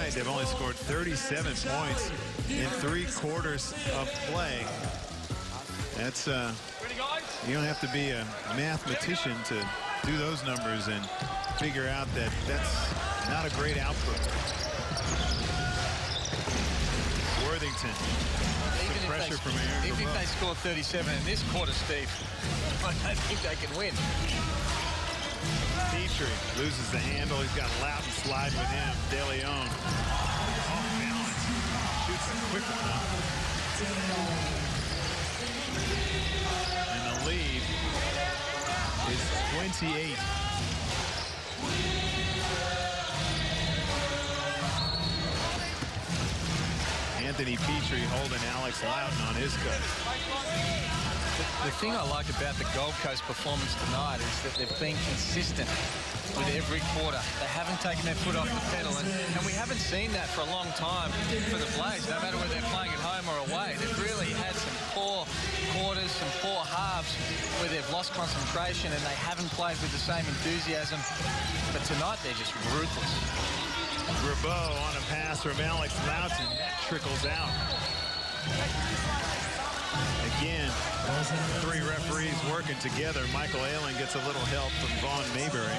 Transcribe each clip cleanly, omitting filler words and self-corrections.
tonight, they've only scored 37 points in 3 quarters of play. That's, you don't have to be a mathematician to do those numbers and figure out that that's not a great output. Worthington. Even if they score 37 in this quarter, Steve, I don't think they can win. Petrie loses the handle. He's got Loudon slide with him. De Leon. Off balance. Shoots a quick one up. And the lead is 28. Anthony Petrie holding Alex Loudon on his cut. The thing I like about the Gold Coast performance tonight is that they've been consistent with every quarter. They haven't taken their foot off the pedal, and we haven't seen that for a long time for the Blaze, no matter whether they're playing at home or away. They've really had some poor quarters, some poor halves where they've lost concentration and they haven't played with the same enthusiasm. But tonight, they're just ruthless. Grabeau on a pass from Alex Loudon. That trickles out. Again, 3 referees working together. Michael Ayling gets a little help from Vaughn Maybury.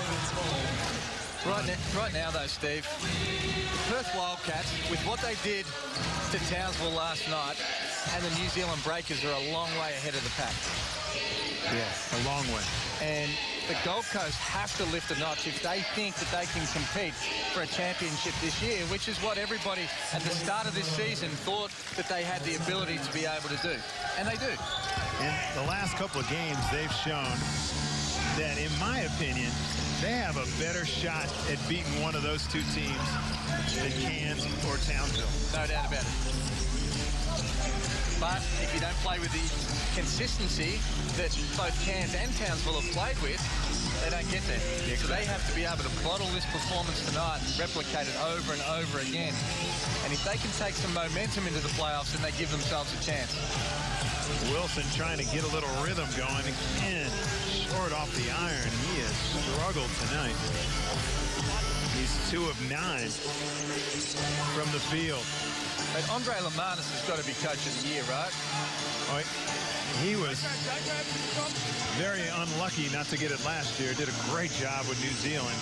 Right now, though, Steve, the Perth Wildcats, with what they did to Townsville last night, and the New Zealand Breakers are a long way ahead of the pack. Yes, a long way. And the Gold Coast have to lift a notch if they think that they can compete for a championship this year, which is what everybody at the start of this season thought that they had the ability to be able to do. And they do. In the last couple of games, they've shown that, in my opinion, they have a better shot at beating one of those 2 teams than Cairns or Townsville. No doubt about it. But if you don't play with the consistency that both Cairns and Townsville have played with, they don't get there. So they have to be able to bottle this performance tonight and replicate it over and over again. And if they can take some momentum into the playoffs, then they give themselves a chance. Wilson trying to get a little rhythm going. Again, short off the iron. He has struggled tonight. He's 2 of 9 from the field. But Andre Lamanis has got to be Coach of the Year, right? Oh, he was very unlucky not to get it last year. Did a great job with New Zealand,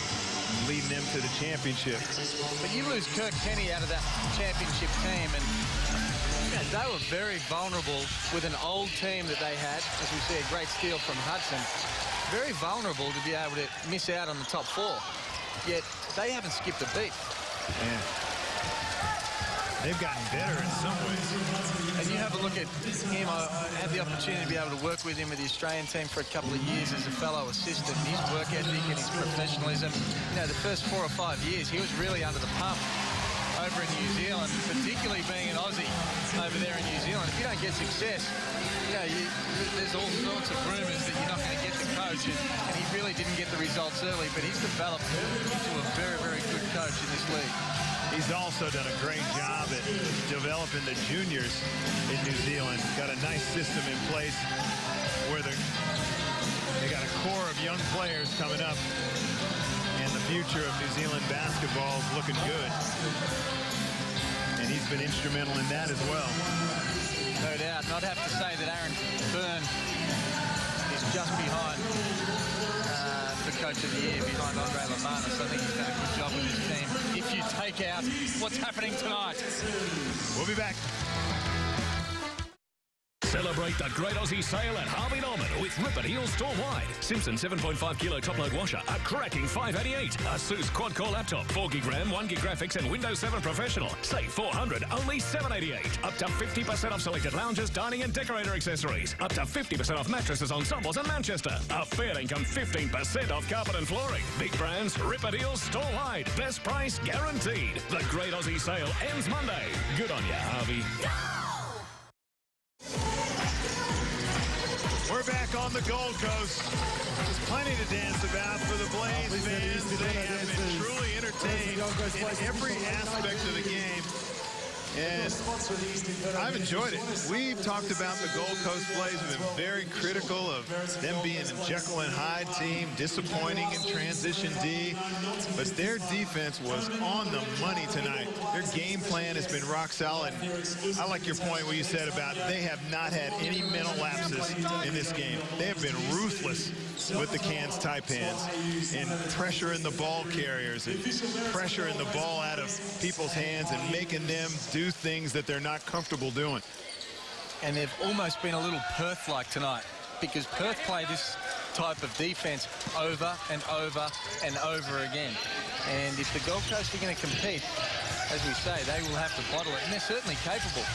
leading them to the championship. But you lose Kirk Kenny out of that championship team, and they were very vulnerable with an old team that they had, as we see a great steal from Hudson. Very vulnerable to be able to miss out on the top 4. Yet they haven't skipped a beat. Yeah. They've gotten better in some ways. And you have a look at him. I had the opportunity to be able to work with him with the Australian team for a couple of years as a fellow assistant. His work ethic and his professionalism. You know, the first 4 or 5 years, he was really under the pump over in New Zealand, particularly being an Aussie over there in New Zealand. If you don't get success, you know, there's all sorts of rumours that you're not going to get the coach, and he really didn't get the results early, but he's developed into a very, very good coach in this league. He's also done a great job at developing the juniors in New Zealand. Got a nice system in place where they got a core of young players coming up, and the future of New Zealand basketball is looking good. And he's been instrumental in that as well. No doubt. And I'd have to say that Aaron Byrne is just behind the Coach of the Year, behind Andre Lamanis. I think he's done a good job with his team. If you take out what's happening tonight. We'll be back. Celebrate the Great Aussie Sale at Harvey Norman with Ripper Deals store-wide. Simpson 7.5 kilo top-load washer, a cracking $588. Asus quad-core laptop, 4 gig RAM, 1 gig graphics, and Windows 7 Professional. Save $400, only $788. Up to 50% off selected lounges, dining, and decorator accessories. Up to 50% off mattresses, ensembles, and Manchester. A fair income 15% off carpet and flooring. Big brands, Ripper Deals store-wide. Best price guaranteed. The Great Aussie Sale ends Monday. Good on ya, Harvey. We're back on the Gold Coast. There's plenty to dance about for the Blaze fans. They have been truly entertained in every aspect of the game. And I've enjoyed it. We've talked about the Gold Coast plays. We've been very critical of them being a Jekyll and Hyde team, disappointing in transition D. But their defense was on the money tonight. Their game plan has been rock solid. I like your point where you said about they have not had any mental lapses in this game. They have been ruthless with the Cairns Taipans and pressuring the ball carriers and pressuring the ball out of people's hands and making them do things that they're not comfortable doing. And they've almost been a little Perth-like tonight, because Perth play this type of defense over and over and over again. And if the Gold Coast are going to compete, as we say, they will have to bottle it, and they're certainly capable.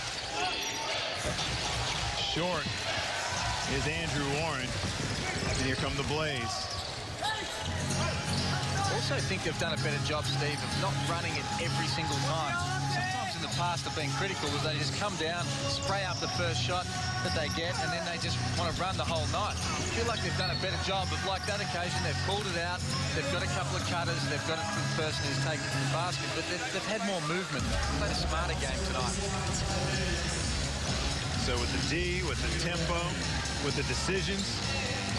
Short is Andrew Warren, and here come the Blaze. I also think they've done a better job, Steve, of not running it every single time. Sometimes in the past have been critical that they just come down, spray up the first shot that they get, and then they just want to run the whole night. I feel like they've done a better job of, like that occasion, they've called it out, they've got a couple of cutters, they've got it to the person who's taken it to the basket, but they've had more movement. They've played a smarter game tonight. So with the D, with the tempo, with the decisions,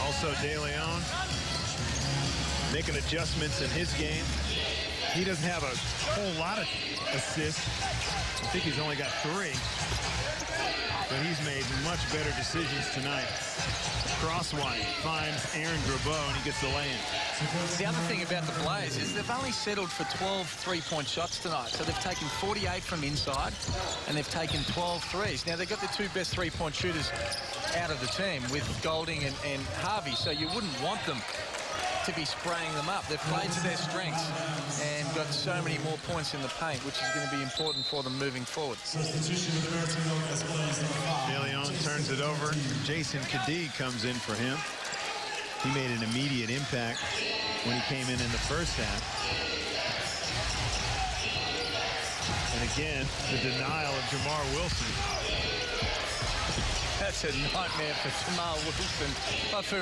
also De Leon making adjustments in his game. He doesn't have a whole lot of assists. I think he's only got 3. But he's made much better decisions tonight. Crosswhite finds Aaron Grabeau, and he gets the lay-in. The other thing about the Blaze is they've only settled for 12 three-point shots tonight. So they've taken 48 from inside, and they've taken 12 threes. Now, they've got the 2 best three-point shooters out of the team with Golding and Harvey, so you wouldn't want them to be spraying them up. They've played to their strengths and got so many more points in the paint, which is going to be important for them moving forward. De Leon turns it over. Jason Kadee comes in for him. He made an immediate impact when he came in the first half. And again, the denial of Jamar Wilson. That's a nightmare for Jamar Wilson, but for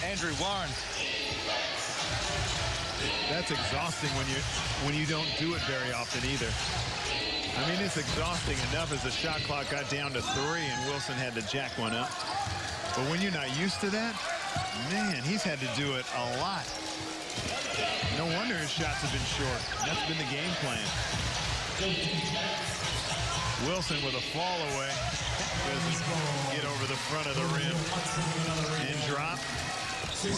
Andrew Warren. That's exhausting when you don't do it very often either. I mean, it's exhausting enough as the shot clock got down to 3 and Wilson had to jack one up. But when you're not used to that, man, he's had to do it a lot. No wonder his shots have been short. That's been the game plan. Wilson with a fall away. Doesn't get over the front of the rim and drop. And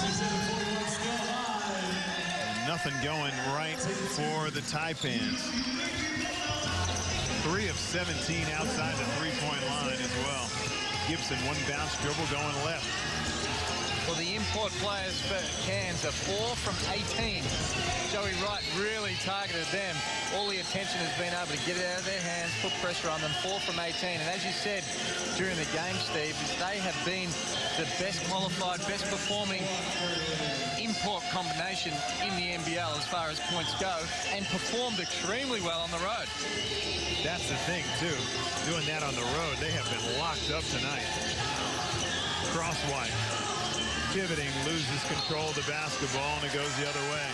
nothing going right for the Taipans. 3 of 17 outside the three-point line as well. Gibson, one bounce dribble going left. Well, the import players for Cairns are 4 from 18. Joey Wright really targeted them. All the attention has been able to get it out of their hands, put pressure on them. 4 from 18. And as you said during the game, Steve, they have been the best qualified, best performing import combination in the NBL as far as points go, and performed extremely well on the road. That's the thing, too. Doing that on the road, they have been locked up tonight. Crosswhite. Pivoting, loses control of the basketball, and it goes the other way.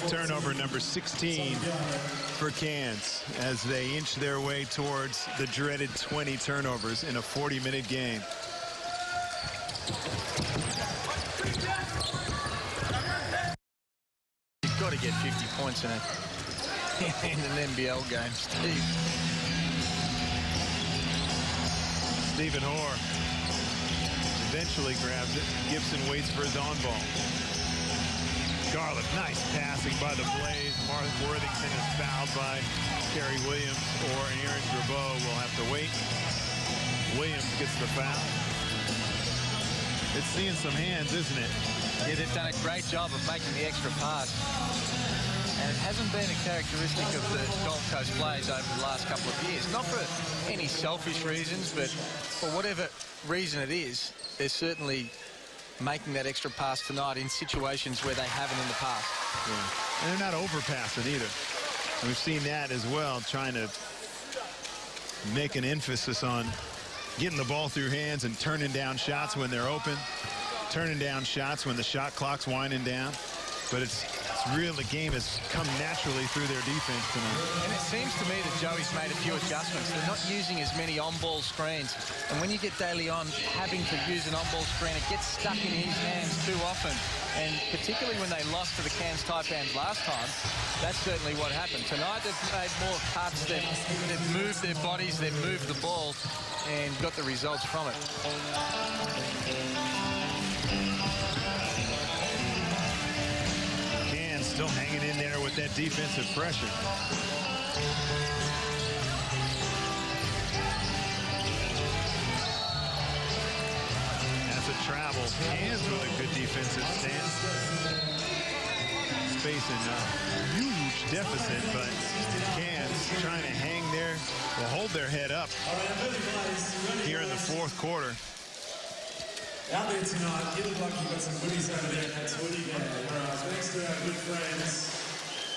Turnover number 16 for Cairns as they inch their way towards the dreaded 20 turnovers in a 40-minute game. You've got to get 50 points in an NBL game, Steve. Stephen Hoare eventually grabs it. Gibson waits for his on ball. Garland, nice passing by the Blaze. Mark Worthington is fouled by Kerry Williams, or Aaron Grabeau will have to wait. Williams gets the foul. It's seeing some hands, isn't it? Yeah, they've done a great job of making the extra pass. And it hasn't been a characteristic of the Gold Coast Blaze over the last couple of years. Not for any selfish reasons, but for whatever reason it is, they're certainly making that extra pass tonight in situations where they haven't in the past. Yeah. And they're not overpassing either. And we've seen that as well, trying to make an emphasis on getting the ball through hands and turning down shots when they're open, turning down shots when the shot clock's winding down. but it's real. The game has come naturally through their defense tonight. And it seems to me that Joey's made a few adjustments. They're not using as many on-ball screens. And when you get De Leon having to use an on-ball screen, it gets stuck in his hands too often. And particularly when they lost to the Cairns Taipans last time, that's certainly what happened. Tonight they've made more cuts, they've moved their bodies, they've moved the ball, and got the results from it. Cairns still hanging in there with that defensive pressure. That's a travel. Cairns with a good defensive stance. Facing a huge deficit, but Cairns trying to hang there, will hold their head up here in the fourth quarter. Out there tonight, you look like you've got some goodies over there in that hoodie there. All right, next to our good friends.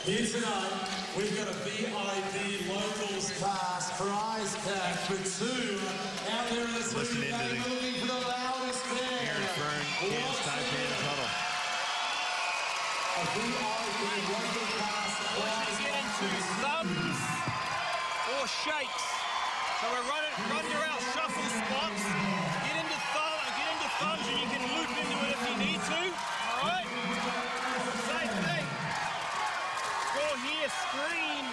Here tonight, we've got a VIP Locals Pass prize pack for two. Out there in this hoodie, we're looking for the loudest there. Aaron Fern, Cairns Taipans huddle. A VIP Local Pass prize Get into thumbs or shakes. So we're running around shuffle spots. Get into thumbs and you can loop into it if you need to. All right? Same thing. Go here, screen.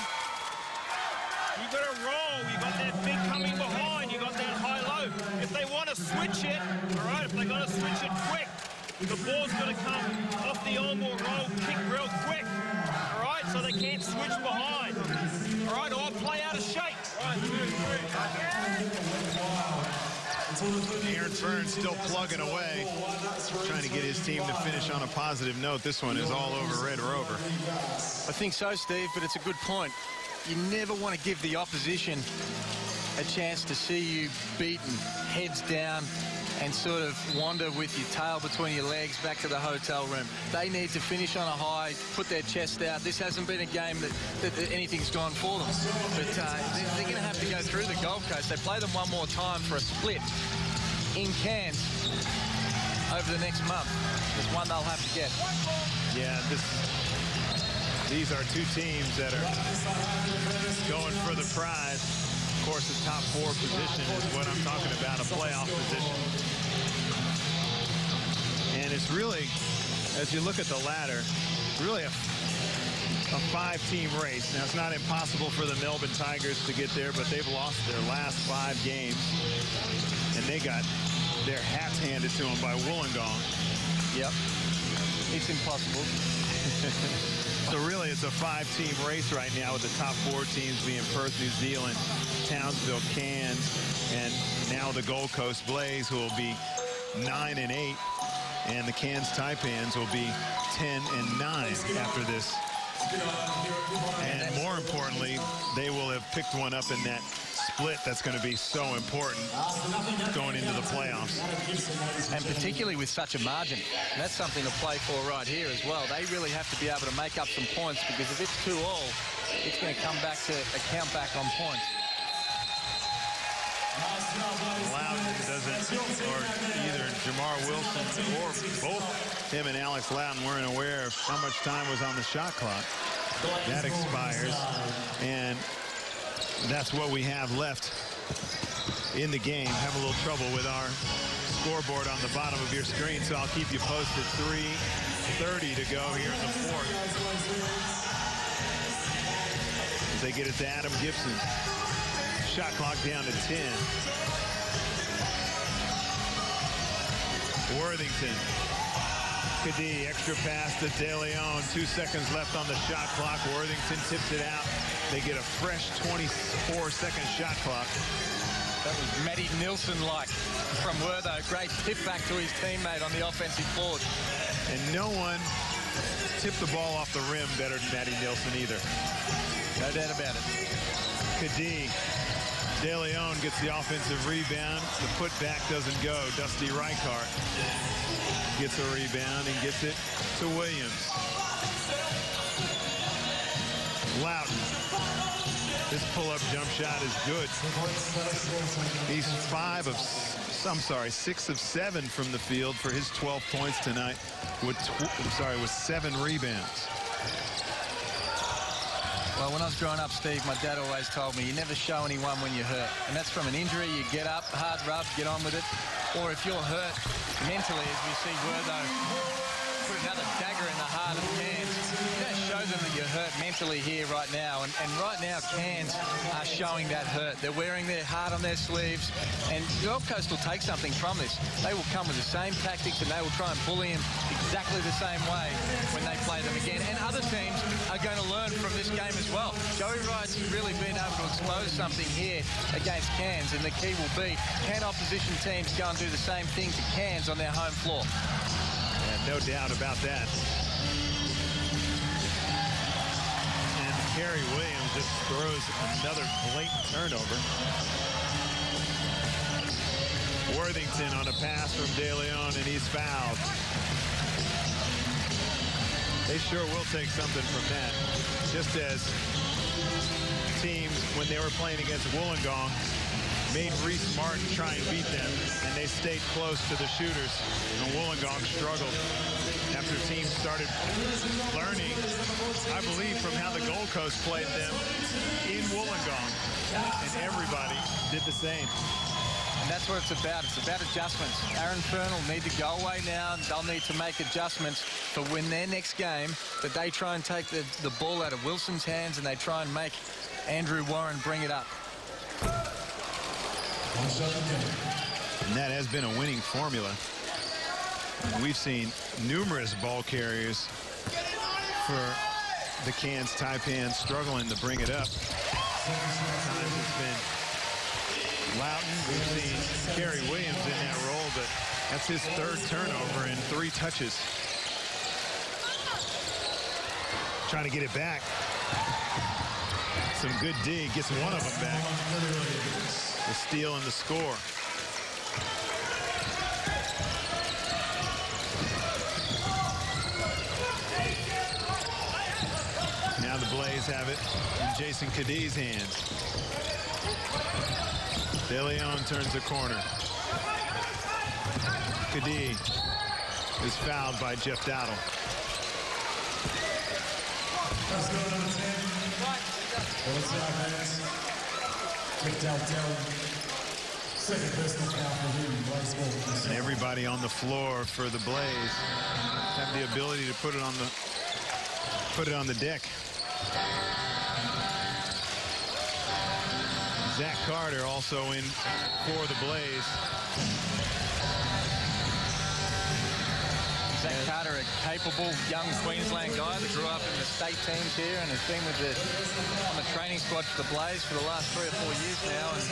You got to roll. You got that big coming behind. You got that high-low. If they want to switch it, all right, if they got to switch it quick, the ball's got to come off the arm or roll, kick real quick. All right, so they can't switch behind. All right, or play out a shake. 1, 2, 3. Aaron Fern still plugging away, trying to get his team to finish on a positive note. This one is all over Red Rover. I think so, Steve, but it's a good point. You never want to give the opposition a chance to see you beaten, heads down, and sort of wander with your tail between your legs back to the hotel room. They need to finish on a high, put their chest out. This hasn't been a game that anything's gone for them. But they're going to have to go through the Gold Coast. They play them one more time for a split in Cairns over the next month. There's one they'll have to get. Yeah, these are two teams that are going for the prize. Of course, the top four position is what I'm talking about, a playoff position. And it's really, as you look at the ladder, really a five-team race. Now, it's not impossible for the Melbourne Tigers to get there, but they've lost their last 5 games. And they got their hats handed to them by Wollongong. Yep. It's impossible. So really, it's a 5-team race right now with the top 4 teams being Perth, New Zealand, Townsville, Cairns, and now the Gold Coast Blaze, who will be 9-8, and the Cairns Taipans will be 10-9 after this. And more importantly, they will have picked one up in that split that's going to be so important going into the playoffs. And particularly with such a margin. And that's something to play for right here as well. They really have to be able to make up some points, because if it's 2-all, it's going to come back to a count back on points. Loudon doesn't, or either Jamar Wilson or both him and Alex Loudon weren't aware of how much time was on the shot clock. That expires, and that's what we have left in the game. Have a little trouble with our scoreboard on the bottom of your screen, so I'll keep you posted. 3:30 to go here in the fourth. As they get it to Adam Gibson. Shot clock down to 10. Worthington. Kadee, extra pass to De Leon. 2 seconds left on the shot clock. Worthington tips it out. They get a fresh 24-second shot clock. That was Matty Nilsson-like from Wertho. Great tip back to his teammate on the offensive board. And no one tipped the ball off the rim better than Matty Nilsson either. No doubt about it. Kadee. De Leon gets the offensive rebound. The putback doesn't go. Dusty Reichart gets a rebound and gets it to Williams. Loudon. This pull-up jump shot is good. He's 5 of I'm sorry, 6 of 7 from the field for his 12 points tonight with 7 rebounds. Well, when I was growing up, Steve, my dad always told me, you never show anyone when you're hurt. And that's from an injury. You get up, hard rub, get on with it. Or if you're hurt mentally, as we see Wertho put another dagger in the heart of Cairns, you don't show them that you're hurt mentally here right now. And right now, Cairns are showing that hurt. They're wearing their heart on their sleeves. And Gold Coast will take something from this. They will come with the same tactics and they will try and bully him exactly the same way when they play them again. And other teams are going to learn from this game as well. Joey Wright's really been able to expose something here against Cairns, and the key will be, can opposition teams go and do the same thing to Cairns on their home floor? Yeah, no doubt about that. And Kerry Williams just throws another blatant turnover. Worthington on a pass from De Leon, and he's fouled. They sure will take something from that. Just as teams, when they were playing against Wollongong, made Reese Martin try and beat them, and they stayed close to the shooters, and Wollongong struggled after teams started learning, I believe, from how the Gold Coast played them in Wollongong, and everybody did the same. And that's what it's about. It's about adjustments. Aaron Fern will need to go away now. They'll need to make adjustments for when their next game, that they try and take the ball out of Wilson's hands and they try and make Andrew Warren bring it up. And that has been a winning formula. We've seen numerous ball carriers for the Cairns Taipans struggling to bring it up. Sometimes it's been Loughton. We've seen Kerry Williams in that role, but that's his 3rd turnover in 3 touches. Trying to get it back. Some good D, gets one of them back. The steal and the score. Now the Blaze have it in Jason Caddy's hands. De Leon turns the corner. Caddy is fouled by Jeff Dowdle. And everybody on the floor for the Blaze have the ability to put it on the deck. Zach Carter also in for the Blaze. Zach Carter, a capable young Queensland guy that grew up in the state teams here and has been with on the training squad for the Blaze for the last 3 or 4 years now. And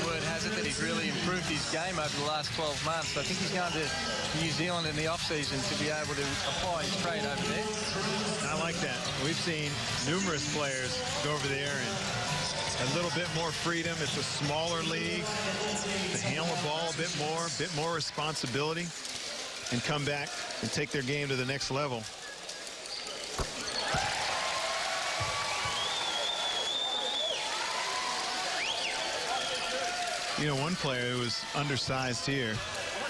word has it that he's really improved his game over the last 12 months. I think he's going to New Zealand in the off-season to be able to apply his trade over there. I like that. We've seen numerous players go over there and a little bit more freedom. It's a smaller league to handle the ball a bit more responsibility, and come back and take their game to the next level. You know, one player who was undersized here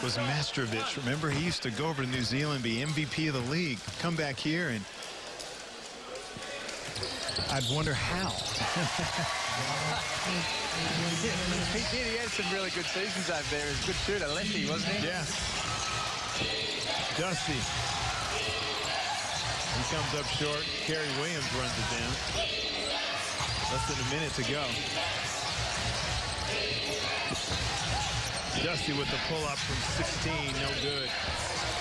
was Mastrovich. Remember, he used to go over to New Zealand, be MVP of the league, come back here, and I'd wonder how. He did. He had some really good seasons over there. He's a good shooter, lefty, wasn't he? Yeah. Dusty. He comes up short. Kerry Williams runs it down. Less than a minute to go. Dusty with the pull-up from 16, no good.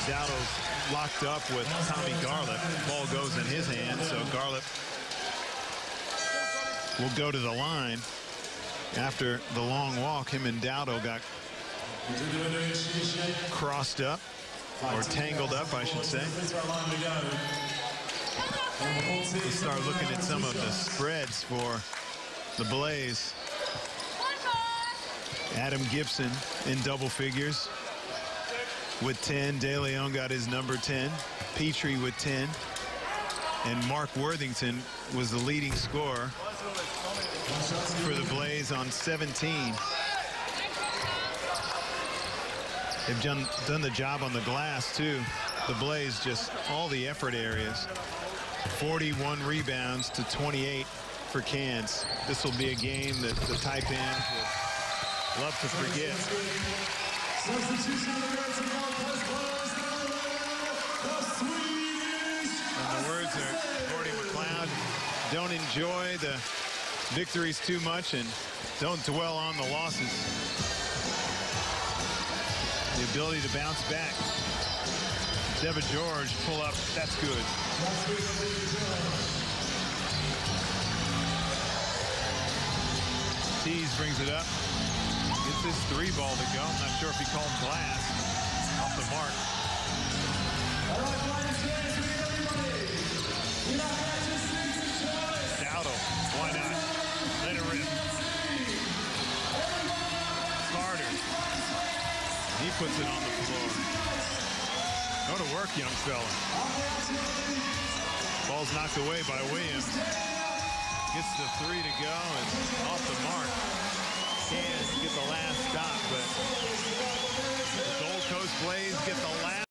Dowdle's locked up with Tommy Garlip. Ball goes in his hand, so Garlip will go to the line. After the long walk, him and Dowdle got crossed up, or tangled up, I should say. We'll start looking at some of the spreads for the Blaze. Adam Gibson in double figures with 10. De Leon got his number 10. Petrie with 10. And Mark Worthington was the leading scorer for the Blaze on 17. They've done the job on the glass, too. The Blaze, just all the effort areas. 41 rebounds to 28 for Cairns. This will be a game that the Taipans will love to forget. And the words are Gordy McLeod. Don't enjoy the victories too much and don't dwell on the losses. The ability to bounce back. Deva George pull up. That's good. Tees brings it up. Gets his 3 ball to go. I'm not sure if he called glass. Off the mark. Dowdle. Why not? Let it rip. Carter. He puts it on the floor. Go to work, young fella. Ball's knocked away by Williams. Gets the 3 to go and off the mark. Can't get the last stop, but the Gold Coast Blaze get the last.